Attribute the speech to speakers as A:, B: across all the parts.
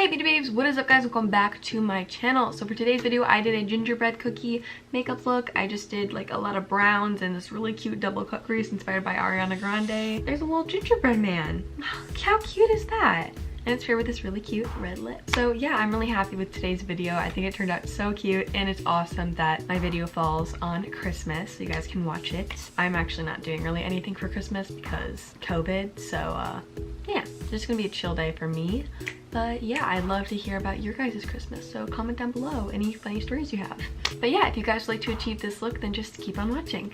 A: Hey beauty babes, what is up guys? Welcome back to my channel. So for today's video I did a gingerbread cookie makeup look. I just did like a lot of browns and this really cute double cut crease inspired by Ariana Grande. There's a little gingerbread man. How cute is that? And it's paired with this really cute red lip. So yeah, I'm really happy with today's video. I think it turned out so cute, and it's awesome that my video falls on Christmas so you guys can watch it. I'm actually not doing really anything for Christmas because COVID, so yeah, it's just gonna be a chill day for me. But yeah, I'd love to hear about your guys' Christmas, so comment down below any funny stories you have. But yeah, if you guys would like to achieve this look, then just keep on watching.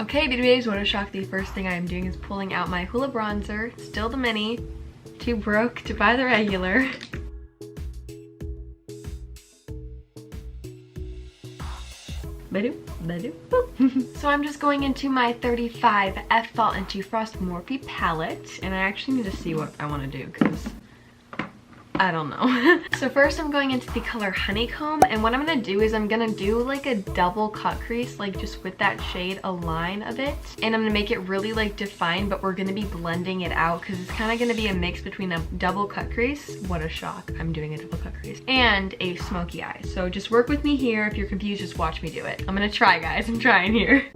A: Okay, beauty babes, what a shock. The first thing I am doing is pulling out my Hoola bronzer, still the mini, too broke to buy the regular. So I'm just going into my 35 F Fall into Frost Morphe palette, and I actually need to see what I want to do because I don't know. So first I'm going into the color Honeycomb, and what I'm gonna do is I'm gonna do like a double cut crease, like just with that shade, a line of it, and I'm gonna make it really like defined, but we're gonna be blending it out because it's kind of gonna be a mix between a double cut crease, what a shock, I'm doing a double cut crease, and a smoky eye. So just work with me here. If you're confused, just watch me do it. I'm gonna try, guys. I'm trying here.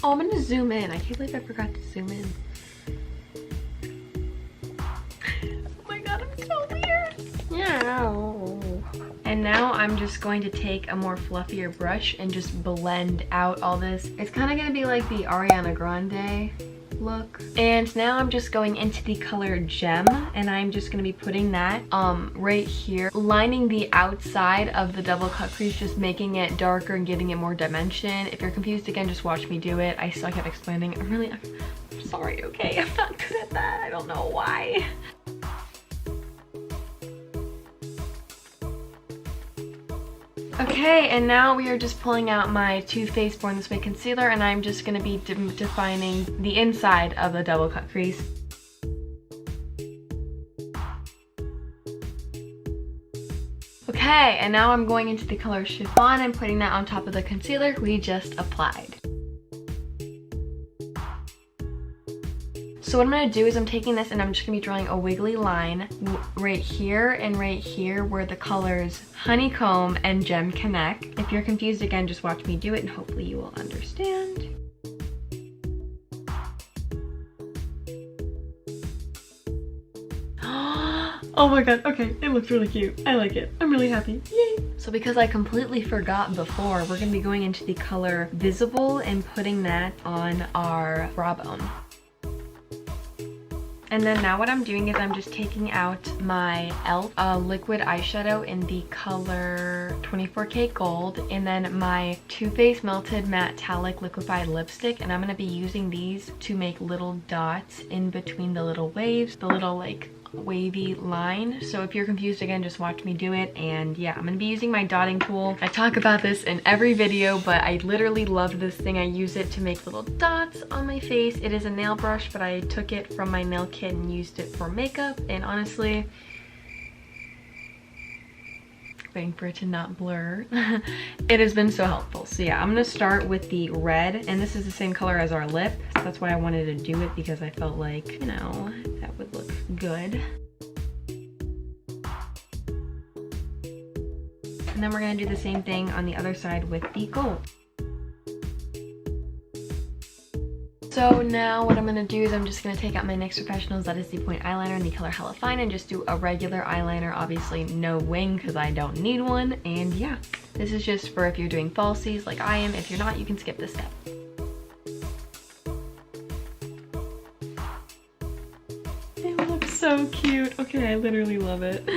A: Oh, I'm gonna zoom in. I can't believe I forgot to zoom in. Oh my god, I'm so weird. Yeah. And now I'm just going to take a more fluffier brush and just blend out all this. It's kind of gonna be like the Ariana Grande look. And now I'm just going into the color Gem, and I'm just going to be putting that right here, lining the outside of the double cut crease, just making it darker and giving it more dimension. If you're confused, again, just watch me do it. I suck at explaining. I'm sorry, okay? I'm not good at that. I don't know why. Okay, and now we are just pulling out my Too Faced Born This Way concealer, and I'm just going to be defining the inside of the double cut crease. Okay, and now I'm going into the color Chiffon and putting that on top of the concealer we just applied. So what I'm going to do is I'm taking this and I'm just going to be drawing a wiggly line right here and right here where the colors Honeycomb and Gem connect. If you're confused, again, just watch me do it and hopefully you will understand. Oh my god, okay, it looks really cute. I like it. I'm really happy. Yay! So because I completely forgot before, we're going to be going into the color Visible and putting that on our brow bone. And then now what I'm doing is I'm just taking out my e.l.f. liquid eyeshadow in the color 24K Gold, and then my Too Faced Melted Matte-talic liquefied lipstick, and I'm going to be using these to make little dots in between the little waves, the little like wavy line. So if you're confused, again, just watch me do it. And yeah, I'm gonna be using my dotting tool. I talk about this in every video, but I literally love this thing. I use it to make little dots on my face. It is a nail brush, but I took it from my nail kit and used it for makeup, and honestly, waiting for it to not blur, it has been so helpful. So yeah, I'm gonna start with the red, and this is the same color as our lip, so that's why I wanted to do it, because I felt like, you know, that would look good. And then we're gonna do the same thing on the other side with the gold. So now what I'm going to do is I'm just going to take out my NYX Professionals, that is the point eyeliner in the color Hella Fine, and just do a regular eyeliner, obviously no wing because I don't need one. And yeah, this is just for if you're doing falsies like I am. If you're not, you can skip this step. It looks so cute. Okay, I literally love it.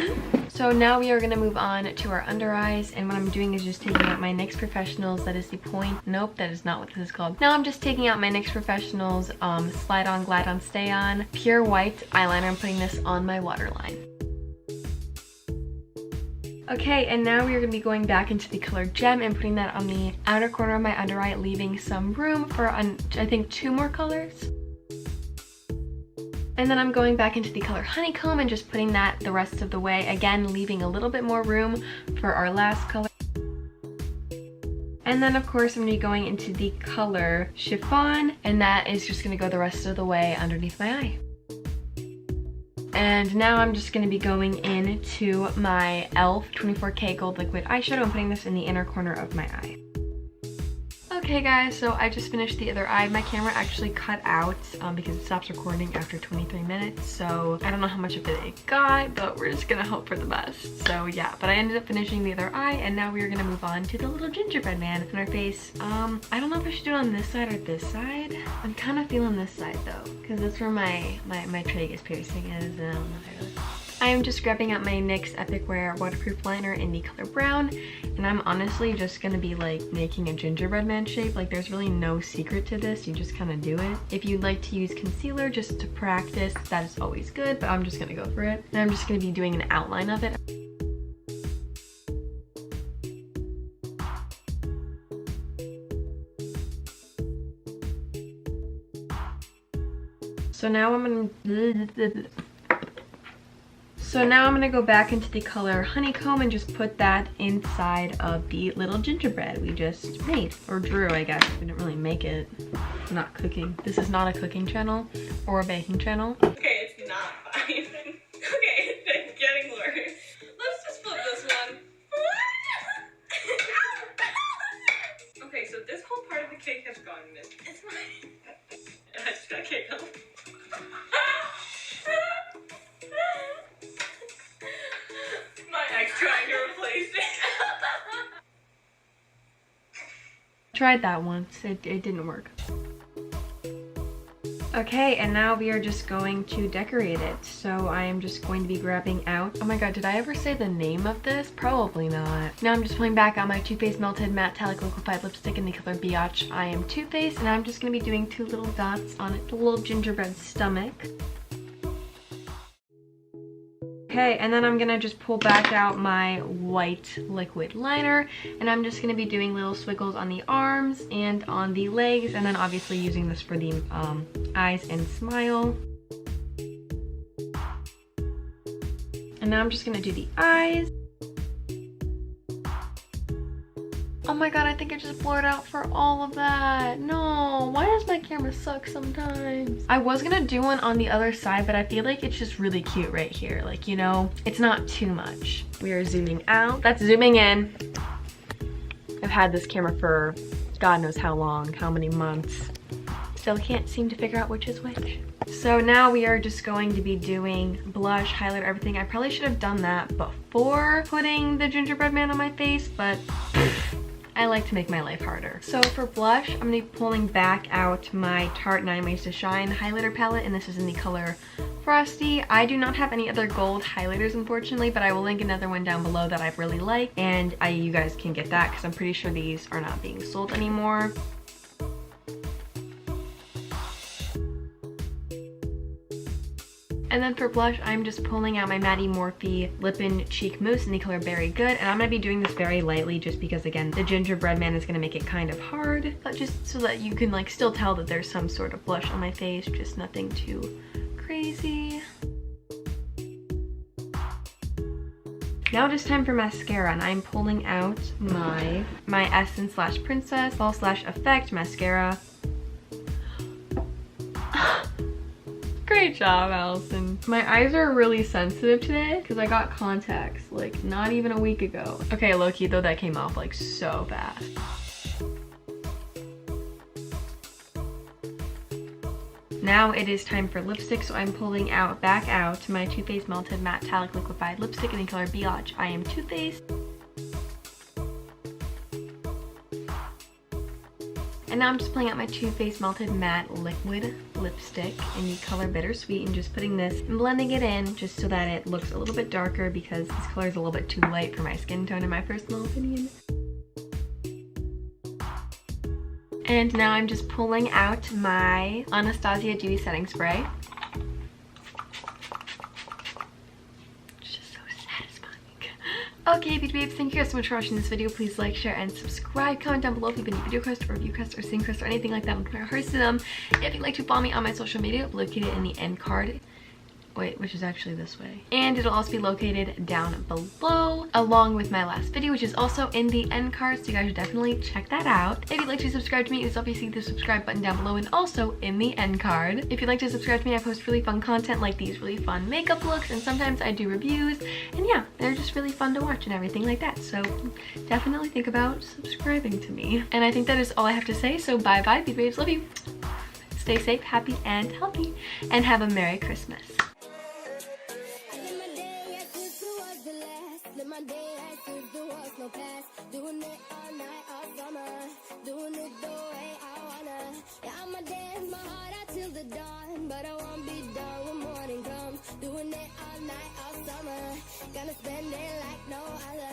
A: So now we are going to move on to our under eyes, and what I'm doing is just taking out my NYX Professionals, that is the point, nope, that is not what this is called. Now I'm just taking out my NYX Professionals Slide On, Glide On, Stay On Pure White eyeliner. I'm putting this on my waterline. Okay, and now we are going to be going back into the color Gem and putting that on the outer corner of my under eye, leaving some room for, I think, 2 more colors. And then I'm going back into the color Honeycomb and just putting that the rest of the way, again leaving a little bit more room for our last color. And then of course I'm going to be going into the color Chiffon, and that is just going to go the rest of the way underneath my eye. And now I'm just going to be going into my e.l.f. 24K Gold Liquid Eyeshadow and putting this in the inner corner of my eye. Okay guys, so I just finished the other eye. My camera actually cut out because it stops recording after 23 minutes. So I don't know how much of it got, but we're just gonna hope for the best. So yeah, but I ended up finishing the other eye, and now we are gonna move on to the little gingerbread man in our face. I don't know if I should do it on this side or this side. I'm kind of feeling this side though, because that's where my tragus piercing is, and I don't know if I really... I am just grabbing out my NYX Epic Wear waterproof liner in the color brown, and I'm honestly just gonna be like making a gingerbread man shape. Like there's really no secret to this, you just kind of do it. If you'd like to use concealer just to practice, that is always good, but I'm just gonna go for it. And I'm just gonna be doing an outline of it. So now I'm gonna go back into the color Honeycomb and just put that inside of the little gingerbread we just made, or drew, I guess. We didn't really make it. I'm not cooking. This is not a cooking channel or a baking channel.
B: Okay, it's not fine. Okay, it's getting worse. Let's just flip this one. Okay, so this whole part of the cake has gone missing. It's fine. I just got cake on. Trying to replace it.
A: Tried that once, it didn't work. Okay, and now we are just going to decorate it. So I am just going to be grabbing out, oh my god, did I ever say the name of this? Probably not. Now I'm just pulling back out my Too Faced Melted Matte-talic liquefied lipstick in the color Biatch. I am Too Faced, and I'm just going to be doing 2 little dots on it, the little gingerbread stomach. Okay, and then I'm gonna just pull back out my white liquid liner, and I'm just gonna be doing little squiggles on the arms and on the legs, and then obviously using this for the eyes and smile. And now I'm just gonna do the eyes. Oh my god, I think I just blurred out for all of that. No, why does my camera suck sometimes? I was gonna do one on the other side, but I feel like it's just really cute right here. Like, you know, it's not too much. We are zooming out. That's zooming in. I've had this camera for God knows how long, how many months. Still can't seem to figure out which is which. So now we are just going to be doing blush, highlighter, everything. I probably should have done that before putting the gingerbread man on my face, but I like to make my life harder. So for blush, I'm gonna be pulling back out my Tarte 9 Ways to Shine highlighter palette, and this is in the color Frosty. I do not have any other gold highlighters, unfortunately, but I will link another one down below that I really like, and you guys can get that because I'm pretty sure these are not being sold anymore. And then for blush, I'm just pulling out my Maddie Morphe Lip and Cheek Mousse in the color Berry Good. And I'm going to be doing this very lightly just because, again, the gingerbread man is going to make it kind of hard. But just so that you can, like, still tell that there's some sort of blush on my face. Just nothing too crazy. Now it is time for mascara, and I'm pulling out my Essence / Princess Fall / Effect mascara. Great job, Allison. My eyes are really sensitive today because I got contacts like not even a week ago. Okay, low-key though, that came off like so fast. Now it is time for lipstick, so I'm pulling back out my Too Faced Melted Matte-talic liquefied lipstick in the color Biatch. I am Too Faced. And now I'm just pulling out my Too Faced Melted Matte Liquid Lipstick in the color Bittersweet and just putting this and blending it in just so that it looks a little bit darker because this color is a little bit too light for my skin tone in my personal opinion. And now I'm just pulling out my Anastasia Dewy Setting Spray. Okay, beauty babes, thank you guys so much for watching this video. Please like, share, and subscribe. Comment down below if you have any video requests or review requests or sing requests or anything like that. I'm going to hearts to them. If you'd like to follow me on my social media, located in the end card. wait, which is actually this way. And it'll also be located down below, along with my last video, which is also in the end card, so you guys should definitely check that out. If you'd like to subscribe to me, it's obviously the subscribe button down below and also in the end card. If you'd like to subscribe to me, I post really fun content like these really fun makeup looks, and sometimes I do reviews, and yeah, they're just really fun to watch and everything like that, so definitely think about subscribing to me. And I think that is all I have to say, so bye bye, Beauty Babes, love you. Stay safe, happy, and healthy, and have a Merry Christmas.
C: Doing it all night, all summer. Doing it the way I wanna. Yeah, I'ma dance my heart out till the dawn, but I won't be done when morning comes. Doing it all night, all summer. Gonna spend it like no other.